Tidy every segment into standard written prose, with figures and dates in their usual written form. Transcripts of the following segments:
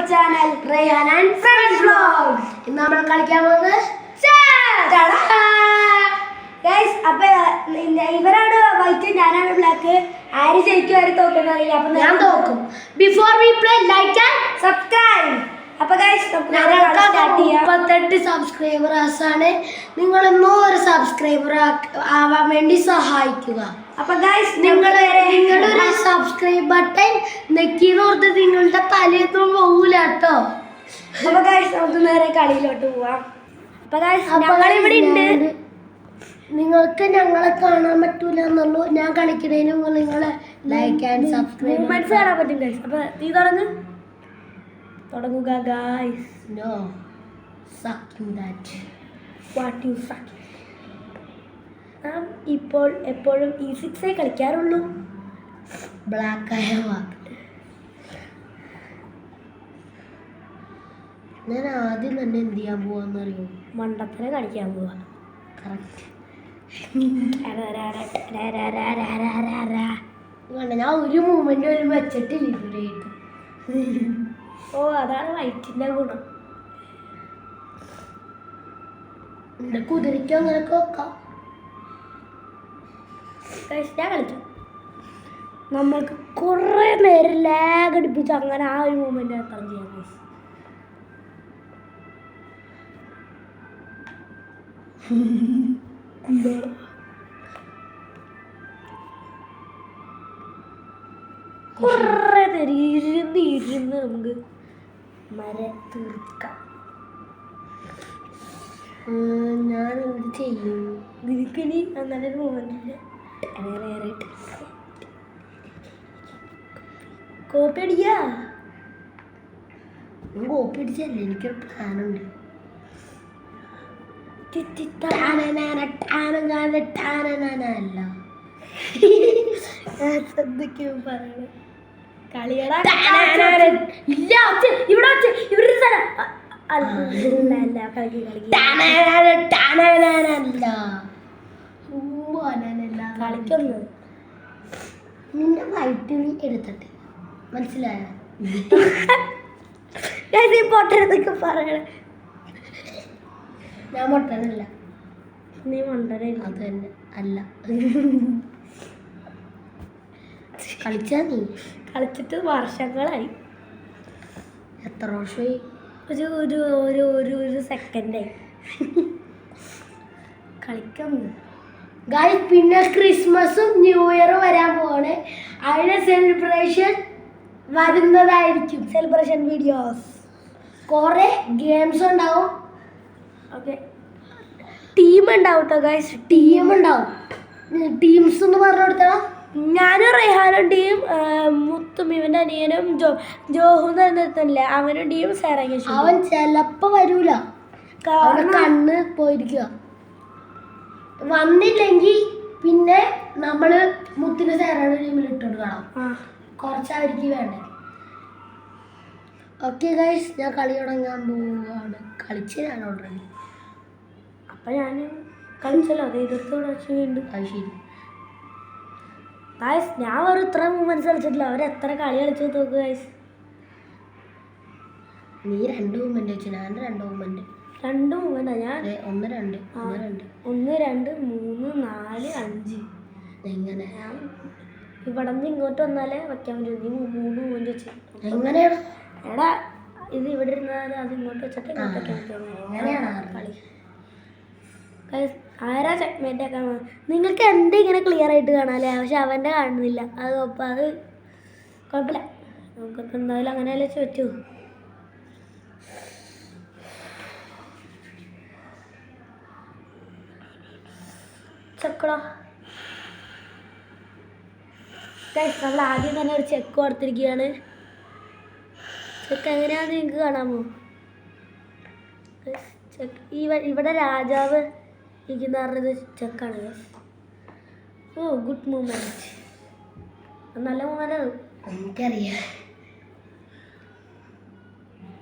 channel Rayhan and Friends Vlogs. ഇന്ന് നമ്മൾ കളിക്കാൻ പോകുന്നത് ഗൈസ്. അപ്പോൾ ഇവരാണ് വൈറ്റ്, ഞാനാണ് ബ്ലാക്ക്. ആര് ജയിക്കും ആര് തോക്കുന്ന അറിയില്ല. അപ്പോൾ ഞാൻ തോക്കും. Before we play like and subscribe. അപ്പോൾ ഗൈസ് 38 സബ്സ്ക്രൈബേഴ്സ് ആണ്. നിങ്ങൾ ഇന്നോ ഒരു സബ്സ്ക്രൈബർ ആവാൻ വേണ്ടി സഹായിക്കുക. അപ്പോൾ ഗൈസ് നിങ്ങളൊരു സബ്സ്ക്രൈബ് ബട്ടൺ നെക്കിന്നോർത്ത് നിങ്ങളുടെ തലയൊന്നും പോകൂല കേട്ടോ. അപ്പോൾ ഗൈസ് നമുക്ക് നേരെ കളിയിലോട്ട് പോവാം. അപ്പോൾ ഗൈസ് ഞങ്ങളിവിടെ ഉണ്ട്. നിങ്ങൾക്ക് ഞങ്ങളെ കാണാൻ പറ്റൂല എന്നുള്ളൂ. ഞാൻ കളിക്കുന്നതിന് നിങ്ങളെ ലൈക്ക് ആൻഡ് സബ്സ്ക്രൈബ് കാണാൻ പറ്റും ഗൈസ്. അപ്പോൾ നീ തുടങ്ങുക guys. No sucking that what you suck. നാം ഇപ്പോൾ എപ്പോഴും E6 കളിക്കാറുള്ളൂ. ബ്ലാക്കായ വാക്ക് ഞാൻ ആദ്യം തന്നെ എന്ത് ചെയ്യാൻ പോവാന്നറിയോ? മണ്ടത്തിനെ കളിക്കാൻ പോവാ. കറക്റ്റ്. ഞാൻ ഒരു മൂവ്മെന്റ് പോലും വെച്ചിട്ടില്ല ഇതുവരെയായിട്ട്. ഓ അതാണ് വൈറ്റിന്റെ ഗുണം. എന്റെ കുതിരയ്ക്ക് അങ്ങനെയൊക്കെ വെക്കാം. ഞാൻ കളിക്കാം. നമ്മൾക്ക് കുറേ നേരം ലാഗ് അടിപ്പിച്ച് അങ്ങനെ ആ ഒരു മൂവ്മെന്റ് എത്താൻ ചെയ്യാം. കുറേ നേരം ഇരുന്ന് നമുക്ക് തീർക്കാം. ഞാൻ എന്ത് ചെയ്യും? നിനക്കിനി നല്ലൊരു മൂവ്മെന്റ് കോപ്പി അടിക്കാ. കോപ്പി അടിച്ചല്ലേ, എനിക്കൊരു പ്ലാനുണ്ട്. അല്ല ശ്രദ്ധിക്കും പറയണ കളിയടാ. ഇല്ല ഇവിടെ ഇവിടെ കളിക്കുന്നു. നിന്നെ വൈറ്റ് നീ എടുത്തിട്ട് മനസ്സിലായ പൊട്ടനൊക്കെ പറയണ. ഞാൻ പൊട്ടനല്ല, നീ മണ്ടനില്ല. അത് തന്നെ അല്ല. കളിച്ചാ നീ കളിച്ചിട്ട് വർഷങ്ങളായി. എത്ര വർഷമായി? ഒരു സെക്കൻഡായി കളിക്കുന്നു ഗൈസ്. പിന്നെ ക്രിസ്മസും ന്യൂ ഇയറും വരാൻ പോവാണ്. അതിന്റെ സെലിബ്രേഷൻ വരുന്നതായിരിക്കും. സെലിബ്രേഷൻ വീഡിയോസ്, കുറേ ഗെയിംസ് ഉണ്ടാവും. ഓക്കെ, ടീം ഉണ്ടാവും കേട്ടോ ഗൈസ്. ടീം ഉണ്ടാവും. ടീംസ് എന്ന് പറഞ്ഞു കൊടുത്തോ. ഞാനും റെയ്ഹാനും ടീം, മുത്തും ഇവൻ്റെ അനിയനും ജോഹു നിർത്തല്ലേ അവനും ടീം സേറങ്ങി. അവൻ ചിലപ്പോൾ വരൂല, കണ്ണ് പോയിരിക്കുക. വന്നില്ലെങ്കിൽ പിന്നെ നമ്മൾ മുത്തിന് സേറയുടെ ടീമിൽ ഇട്ടോട്ട് കാണാം. കുറച്ച് അവർക്ക് വേണ്ടേ. ഓക്കെ ഗൈസ്, ഞാൻ കളി തുടങ്ങാൻ പോവാണ്. കളിച്ച് ഞാൻ ഓൾറെഡി. അപ്പം ഞാൻ കളിച്ചല്ലോ, അത് എതിർത്തോടെ വീണ്ടും. അത് ശരി ഗൈസ്, ഞാൻ വെറും ഇത്ര മൂവ്മെന്റ്സ് കളിച്ചിട്ടില്ല. അവരെത്ര കളി കളിച്ചു നോക്കുക ഗൈസ്. നീ 2 മൂവ്മെന്റ് വെച്ചു, ഞാൻ 2 മൂവ്മെന്റ്. 2 മൂവ്മെന്റാ ഞാൻ? 1 2 1 2 3 4 5. എങ്ങനെ? ഇവിടെ നിന്ന് ഇങ്ങോട്ട് വന്നാലേ വയ്ക്കാൻ പറ്റും. നീ 3 മൂവ്മെന്റ് വെച്ചു. എങ്ങനെയാണ്? എടാ ഇത് ഇവിടെ ഇരുന്നാൽ അത് ഇങ്ങോട്ട് വെച്ചിട്ട് ഇങ്ങോട്ട് വയ്ക്കാൻ പറ്റും. എങ്ങനെയാണ് കളി ഗൈസ്? ആരാ ചെക്ക്മേറ്റ് ആക്കാൻ? നിങ്ങൾക്ക് എൻ്റെ ഇങ്ങനെ ക്ലിയർ ആയിട്ട് കാണാമല്ലേ, പക്ഷെ അവൻ്റെ കാണുന്നില്ല. അത് കുഴപ്പമില്ല. നമുക്കിപ്പോൾ എന്തായാലും അങ്ങനെയല്ലേ പറ്റൂ. ചെക്കടോ ഗൈസ്, നമ്മൾ ആദ്യം തന്നെ ഒരു ചെക്ക് കൊടുത്തിരിക്കുകയാണ്. ചെക്ക് എങ്ങനെയാണെന്ന് നിങ്ങൾക്ക് കാണാമോ? ചെക്ക് ഇവിടെ രാജാവ് ഇരിക്കുന്ന ചെക്കാണ്. ഓ ഗുഡ് മൂവ്മെന്റ്, നല്ല മൂവ്മെന്റ്. എനിക്കറിയാം,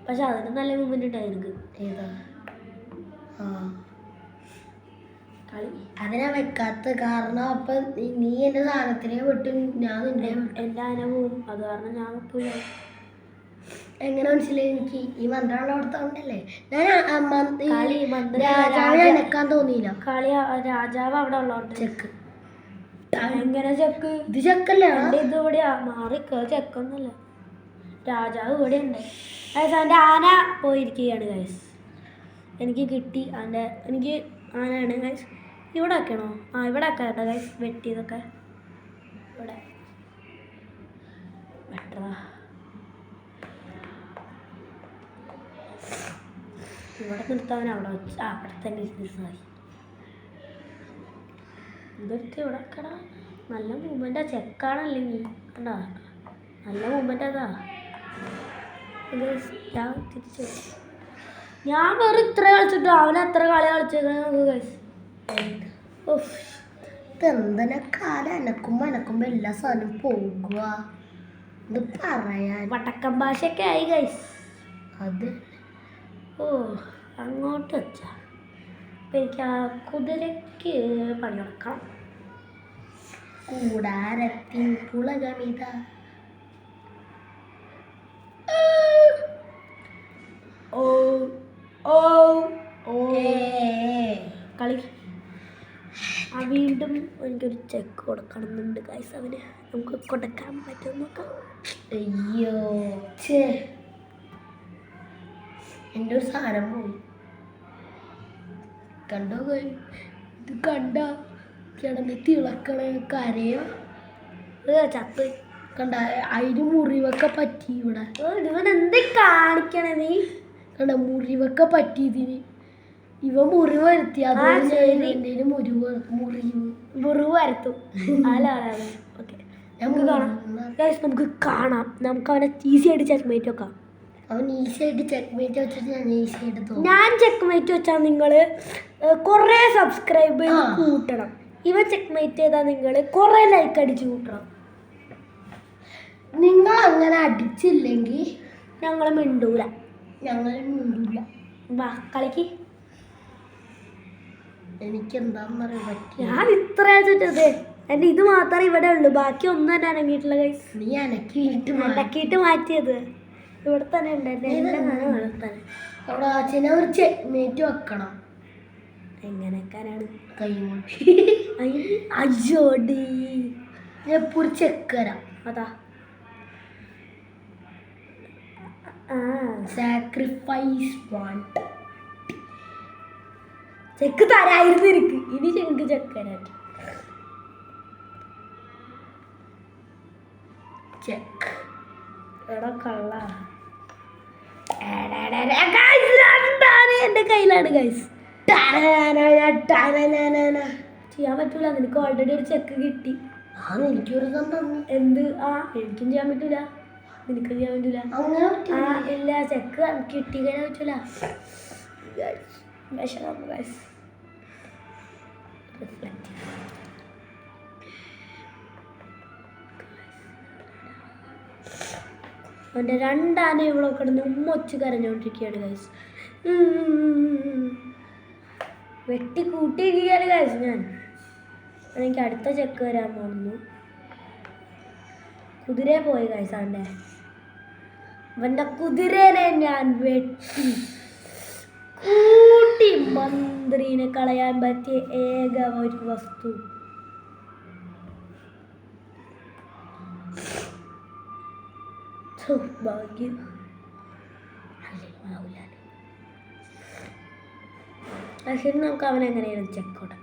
പക്ഷെ അതിന് നല്ല മൂവ്മെന്റ് ഉണ്ടായി എനിക്ക്. ഏതാ? കളി അതിനാ വെക്കാത്ത കാരണം. അപ്പം നീ എൻ്റെ സാധനത്തിനെ വിട്ട് ഞാൻ നിന്നെ എൻ്റെ ആന പോവും. അത് കാരണം ഞാൻ വെക്കൂല. എങ്ങനെ മനസ്സിലായി എനിക്ക് ഈ മന്ത്രമുള്ള അവിടുത്തെ ഞാൻ രാജാവിനെ അനക്കാൻ തോന്നിയില്ല. കളി രാജാവ് അവിടെ ഉള്ളതുകൊണ്ട് ചെക്ക് എങ്ങനെ ചെക്ക് ഇത് ചെക്കല്ലേ ഇത് ഇവിടെയാ മാറിക്കോ ചെക്കൊന്നുമല്ല രാജാവ് ഇവിടെ ഉണ്ട് ഗൈസ്. അവൻ്റെ ആന പോയിരിക്കുകയാണ് ഗൈസ്. എനിക്ക് കിട്ടി എനിക്ക് ആനയാണ് ഗൈസ്. ഇവിടെ വെക്കണോ? ഇവിടെ വെക്കാം കേട്ടോ ഗൈസ്. വെട്ടിയതൊക്കെ ഇവിടെ വെട്ടറാ. ഇവിടെ നിർത്താൻ അവിടെ വെച്ച് അവിടെ തന്നെ ബിസിനസ്സായി. ഇതെടുത്ത് ഇവിടെ വെക്കടാ. നല്ല മൂവ്മെൻ്റാ ചെക്കാണല്ലേ നീ കണ്ടാ നല്ല മൂവ്മെൻ്റ് അതാ. ഞാൻ തിരിച്ചു ഞാൻ വേറെ ഇത്ര കളിച്ചിട്ട് അവൻ എത്ര കളി കളിച്ചേക്കണേ നമുക്ക് ഗൈസ്. ഇതെന്തിനാ കാലം അനക്കുമ്പോൾ എല്ലാ സാധനവും പോകുക ഇത് പറയാൻ വടക്കൻ ഭാഷയൊക്കെ ആയി ഗൈസ്. അത് അങ്ങോട്ട് വെച്ചാ അപ്പം എനിക്ക് ആ കുതിരയ്ക്ക് പണിയെടുക്കണം. കൂടാരത്തിൻ പുളകമിത കളി വീണ്ടും എനിക്കൊരു ചെക്ക് കൊടുക്കണമെന്നുണ്ട് ഗൈസ്. അവന് നമുക്ക് കൊടുക്കാൻ പറ്റും നോക്കാം. അയ്യോ എൻ്റെ ഒരു സാധനം പോയി കണ്ടോ ഇത് കണ്ട കിടന്ന് തിളക്കണ കരയോ ചത്ത് കണ്ട അതിന് മുറിവൊക്കെ പറ്റി. ഇവിടെ ഇവൻ എന്ത് കാണിക്കണേ നീ കണ്ട മുറിവൊക്കെ പറ്റി ഇതിന്. ഇവ മുറിവ് വരുത്തി അതിന് മുറിവ് വരുത്തും. ഓക്കെ നമുക്ക് കാണാം. നമുക്ക് അവനെ ഈസി ആയിട്ട് ചെക്ക്മേറ്റ് വെക്കാം. അവൻ ഈസി ആയിട്ട് ചെക്ക്മേറ്റ് വെച്ചിട്ട് ഞാൻ ചെക്ക്മേറ്റ് വെച്ചാൽ നിങ്ങൾ കുറേ സബ്സ്ക്രൈബ് ചെയ്ത് കൂട്ടണം. ഇവ ചെക്ക്മേറ്റ് ചെയ്താൽ നിങ്ങൾ കുറേ ലൈക്ക് അടിച്ച് കൂട്ടണം. നിങ്ങൾ അങ്ങനെ അടിച്ചില്ലെങ്കിൽ ഞങ്ങൾ മിണ്ടൂല. വാ കളിക്ക്. എനിക്കെന്താണെന്നറിയാൻ പറ്റി. ഞാൻ ഇത്ര വെച്ചിട്ടത് എൻ്റെ ഇത് മാത്രമേ ഇവിടെ ഉള്ളൂ. ബാക്കി ഒന്നും തന്നെ അനങ്ങിയിട്ടില്ല ഗൈസ്. നീ അനക്കിയിട്ട് മാറ്റിയത് ഇവിടെ തന്നെ ഉണ്ടായിരുന്നു. അവിടെ അച്ഛനെ ഒരു ചെക്ക്മേറ്റ് വെക്കണം. എങ്ങനെയൊക്കെയാണ് കൈ അയ്യോടി ഞാൻ എപ്പോഴും ചെക്ക് തരാം. അതാ സാക്രിഫൈസ് വാണ്ട് ചെക്ക് തരായിരുന്നു എനിക്ക്. ഇനി എനിക്ക് ചെക്ക് തരാൻ ചെക്ക് എടാ കള്ള എൻ്റെ കയ്യിലാണ് ഗൈസ്. ചെയ്യാൻ പറ്റൂല. നിനക്ക് ഓൾറെഡി ഒരു ചെക്ക് കിട്ടി. എനിക്കൊരു എന്ത് എനിക്കും ചെയ്യാൻ പറ്റൂല നിനക്കും ചെയ്യാൻ പറ്റൂല. ഇല്ല ചെക്ക് കിട്ടി കഴിഞ്ഞാൽ പറ്റൂല. ഗൈസ് അവൻ്റെ രണ്ടാന ഇവിടെ കിടന്ന് ഉമ്മൊച്ച് കരഞ്ഞുകൊണ്ടിരിക്കുകയാണ് ഗൈസ്. വെട്ടി കൂട്ടിയിരിക്കുകയാണ് ഗൈസ്. ഞാൻ എനിക്ക് അടുത്ത ചെക്ക് വരാൻ പോകുന്നു. കുതിരയെ പോയി ഗൈസ്. അവൻ്റെ കുതിരേനെ ഞാൻ വെട്ടി കൂട്ടി. മന്ത്രിനെ കളയാൻ പറ്റിയ ഏക ഒരു വസ്തു ഭാഗ്യം. പക്ഷെ നമുക്ക് അവനെങ്ങനെയാണ് ചെക്ക് കൊടുക്കാം.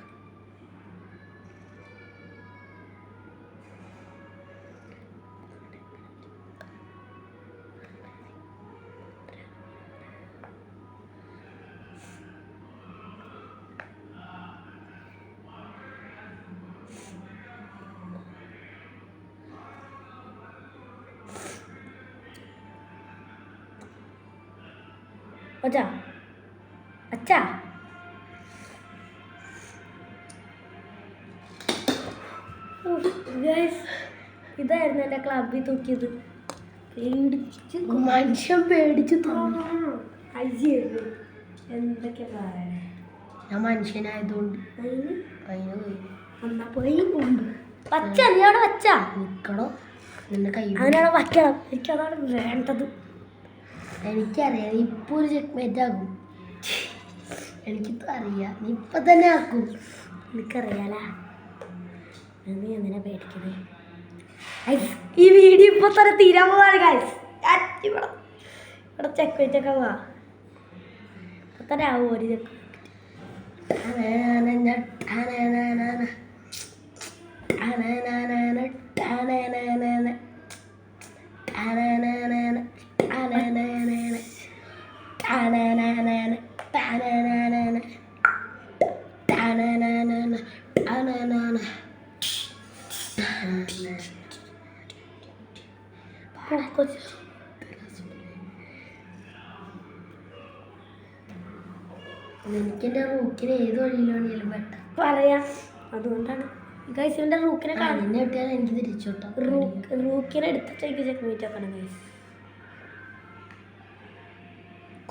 അച്ഛാ അച്ഛാ ഇതായിരുന്നു എൻ്റെ ക്ലബിൽ തൂക്കിയത്. മനുഷ്യൻ പേടിച്ച് എന്തൊക്കെ പറയണേ. ഞാൻ മനുഷ്യനായതുകൊണ്ട് എന്നാ പോയി വച്ച നീ അവിടെ വച്ചാ നിൽക്കണോ നിന്റെ കൈ അവനവിടെ വയ്ക്കണം. എനിക്കതാണ് വേണ്ടത്. എനിക്കറിയാം നീ ഇപ്പോൾ ഒരു ചെക്ക്മേറ്റ് ആകും. എനിക്കിപ്പോൾ അറിയാം നീ ഇപ്പം തന്നെ ആക്കും. എനിക്കറിയാല നീ എന്തിനാ പേടിക്കണേ? ഈ വീഡിയോ ഇപ്പോൾ തന്നെ തീരാൻ പോവാണ് ഗൈസ്. ഇവിടെ ചെക്ക്മേറ്റ് ഒക്കെ പോവാ ഇപ്പം തന്നെ ആവും ഒരു ചെക്ക്. എനിക്കെൻ്റെ റൂക്കിനെ ഏത് വഴിയിലാണെങ്കിലും വേണ്ട പറയാം. അതുകൊണ്ടാണ് ഗൈസ് ഇവൻ്റെ റൂക്കിനെ കാണുന്ന കിട്ടിയാൽ എനിക്ക് തിരിച്ചോട്ടോ. റൂക്കിനെ എടുത്തിട്ട് എനിക്ക് ചെക്ക്മേറ്റ് ആക്കണം ഗൈസ്.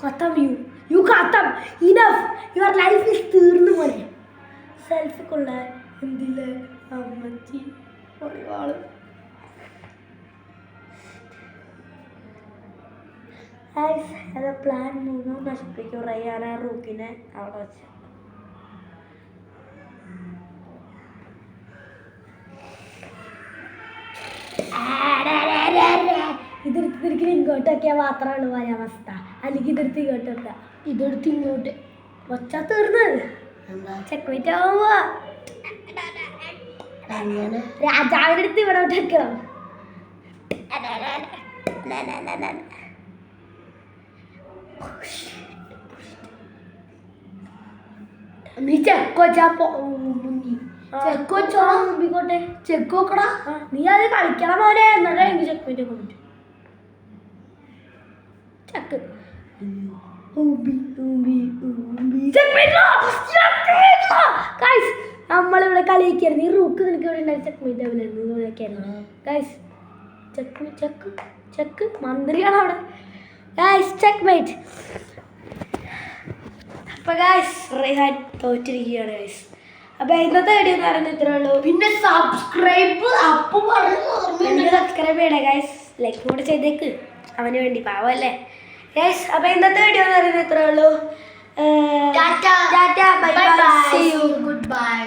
ഖത്തം യു ഖത്തം ഇനഫ് യുവർ ലൈഫ് ഈസ് തീർന്നു പോലെ. സെൽഫി കൊള്ളാൻ എന്തില്ലേ അമ്മച്ചി ഒരുപാട് പ്ലാൻ മുഴുവൻ നശിപ്പിക്കും റയ്യാൻ ആ റൂക്കിനെ അവിടെ വെച്ച്. ഇതെടുത്തിരിക്കുന്ന ഇങ്ങോട്ടൊക്കെയാ മാത്രമാണ് വരാൻ അവസ്ഥ. അല്ലെങ്കിൽ ഇതെടുത്ത് ഇങ്ങോട്ട് വെക്കുക, ഇതെടുത്ത് ഇങ്ങോട്ട് ഒച്ച തീർന്നത് ചെക്ക്മേറ്റ് ആവുമ്പോ അങ്ങനെ രാജാവിൻ്റെ അടുത്ത് ഇവിടെ വെക്കണം. നീ ചെക്കോച്ചാ ചെക്കോച്ചോട്ടെ ചെക്കോക്കടാ. നീ അത് കളിക്കണം മോനെ എന്നാലേ എനിക്ക് ചെക്ക്മേറ്റ് ഒക്കെ പറ്റും. ചെക്ക് നമ്മളിവിടെ കളിയായിരുന്നു. ഈ റൂക്ക് നിനക്ക് ഇവിടെ ഉണ്ടായി ചെക്ക്മേറ്റ് ആവില്ലായിരുന്നു ഗൈസ്. ചെക്ക് ചെക്ക് ചെക്ക് മന്ത്രിയാണ് അവിടെ ഗൈസ്. ചെക്ക്മേറ്റ്. അപ്പോൾ ഗൈസ് റെഹാൻ തോറ്റിരിക്കുകയാണ് ഗൈസ്. അപ്പോൾ ഇന്നത്തെ വീഡിയോ എന്ന് പറയുന്നത് ഇത്രേ ഉള്ളൂ. പിന്നെ സബ്സ്ക്രൈബ് സബ്സ്ക്രൈബ് ചെയ്യണേ ഗൈസ്. ലൈക്ക് കൂടെ ചെയ്തേക്ക് അവന് വേണ്ടി, പാവല്ലേ ഗൈസ്. അപ്പോൾ ഇന്നത്തെ വീഡിയോ എന്ന് പറയുന്നത് ഇത്രേ ഉള്ളൂ. Tata bye bye, see you, good bye.